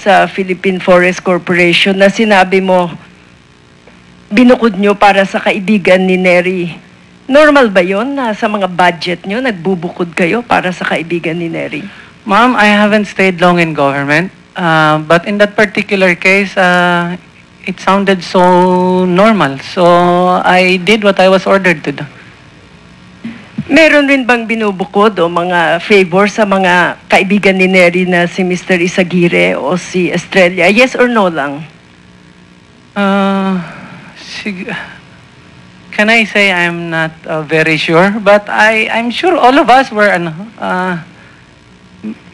sa Philippine Forest Corporation na sinabi mo, binukod nyo para sa kaibigan ni Neri. Normal ba yon na sa mga budget nyo, nagbubukod kayo para sa kaibigan ni Neri? Ma'am, I haven't stayed long in government, but in that particular case, it sounded so normal. So I did what I was ordered to do. Meron rin bang binubukod o mga favor sa mga kaibigan ni Neri na si Mr. Isaguirre o si Estrella? Yes or no lang? Can I say I'm not very sure? But I'm sure all of us were,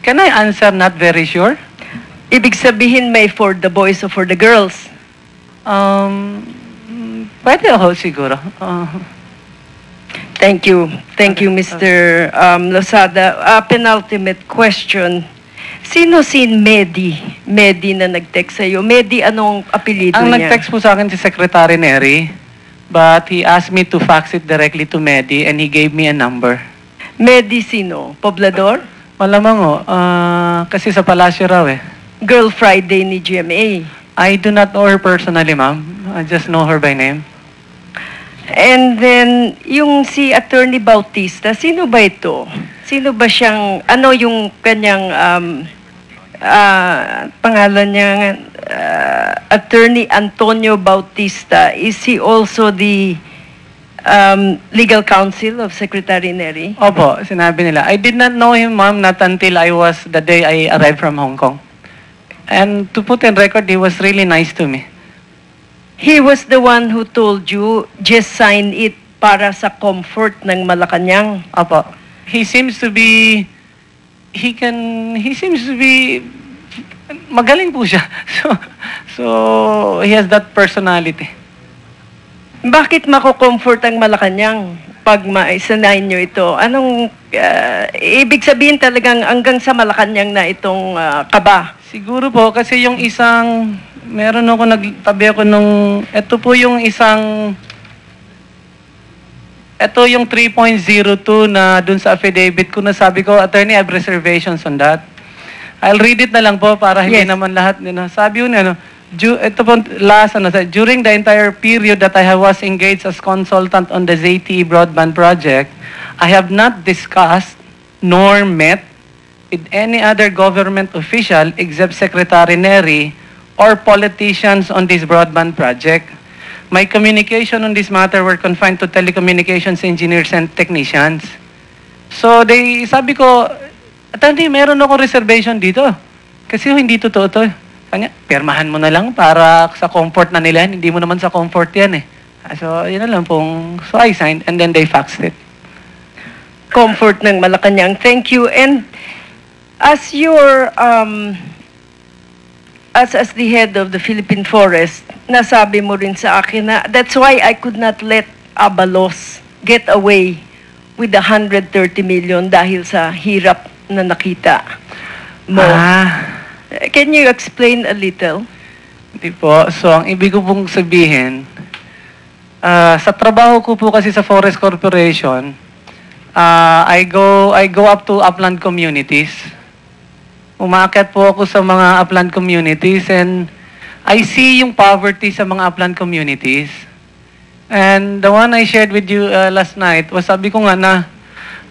can I answer not very sure? Ibig sabihin may for the boys o for the girls? Pwede ako siguro. Thank you. Thank you, Mr. Losada. Penultimate question. Sino si Medi? Medi na nag-text sa'yo. Medi, anong apelido Ang niya? nag-text po sa akin si Secretary Neri, but he asked me to fax it directly to Medi and he gave me a number. Medi sino? Poblador? Malamang kasi sa Palacio raw eh. Girl Friday ni GMA. I do not know her personally, ma'am. I just know her by name. And then, yung si Attorney Bautista, sino ba ito? Sino ba siyang, ano yung kanyang pangalan niya? Attorney Antonio Bautista. Is he also the legal counsel of Secretary Neri? Opo, sinabi nila. I did not know him, ma'am, not until the day I arrived from Hong Kong. And to put in record, he was really nice to me. He was the one who told you, just sign it para sa comfort ng Malacanang. Opo. He seems to be magaling po siya. So he has that personality. Bakit mako-comfort ang Malacanang pag maisanayin nyo ito? Anong, ibig sabihin talagang hanggang sa Malacanang na itong kaba? Siguro po, kasi yung isang, meron ako, nagtabi ako nung, ito po yung isang, ito yung 3.02 na dun sa affidavit ko na sabi ko, Attorney, I have reservations on that. I'll read it na lang po para hindi naman lahat, sabi yun, ito po, last, during the entire period that I was engaged as consultant on the ZTE broadband project, I have not discussed nor met with any other government official except Secretary Neri or politicians on this broadband project. My communication on this matter were confined to telecommunications engineers and technicians. So, sabi ko, Attorney, meron ako reservation dito. Kasi hindi totoo to. Kanya, pirmahan mo na lang para sa comfort na nila. Hindi mo naman sa comfort yan eh. So, yun na lang pong, so I signed and then they faxed it. Comfort ng Malacanang. Thank you. And as your, as the head of the Philippine Forest, nasabi mo rin sa akin na that's why I could not let Abalos get away with the 130 million dahil sa hirap na nakita mo. Can you explain a little? Hindi po. So, ang ibig ko pong sabihin, sa trabaho ko po kasi sa Forest Corporation, I go up to upland communities. Umakyat po ako sa mga upland communities and I see yung poverty sa mga upland communities. And the one I shared with you last night was sabi ko nga na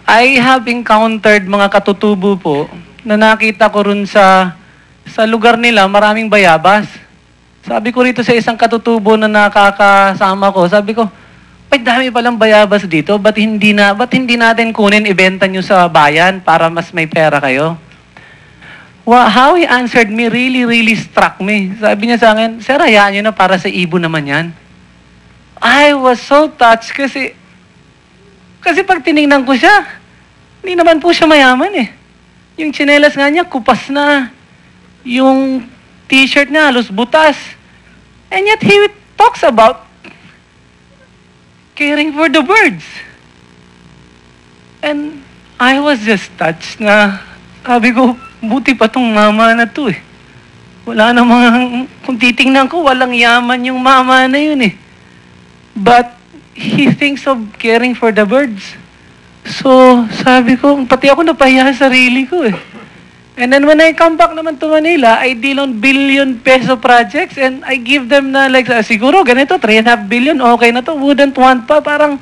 I have encountered mga katutubo po na nakita ko rin sa lugar nila maraming bayabas. Sabi ko rito sa isang katutubo na nakakasama ko, sabi ko, ay dami palang bayabas dito, ba't hindi natin kunin, ibenta nyo sa bayan para mas may pera kayo? Well, how he answered me really struck me. Sabi niya sa akin, sir, hayaan nyo na para sa ibo naman yan. I was so touched kasi pag tinignan ko siya, hindi naman po siya mayaman eh. Yung tsinelas nga niya, kupas na. Yung t-shirt niya, halos butas. And yet, he talks about caring for the birds. And I was just touched na, sabi ko, buti pa tong mama na to eh. Wala namang, kung titingnan ko, walang yaman yung mama na yun eh. But he thinks of caring for the birds. So, sabi ko, pati ako napahiya sa sarili ko eh. And then when I come back naman to Manila, I deal on billion peso projects and I give them na like, siguro ganito, 3.5 billion, okay na to, wouldn't want pa. Parang,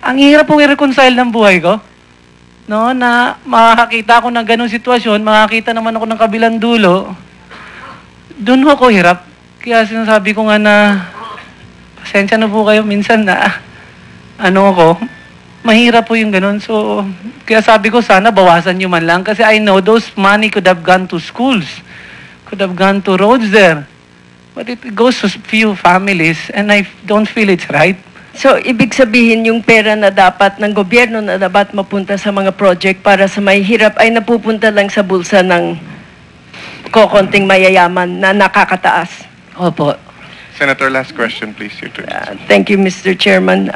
ang hirap pong i-reconcile ng buhay ko. No, na makakita ako ng ganong sitwasyon, makakita naman ako ng kabilang dulo, doon ako hirap. Kaya sinasabi ko nga na, pasensya na po kayo minsan na, mahirap po yung ganun. So, kaya sabi ko sana bawasan nyo man lang kasi I know those money could have gone to schools, could have gone to roads there. But it goes to few families and I don't feel it's right. So, ibig sabihin yung pera na dapat ng gobyerno na dapat mapunta sa mga project para sa may hirap ay napupunta lang sa bulsa ng kokonting mayayaman na nakakataas. Opo. Senator, last question, please. Thank you, Mr. Chairman.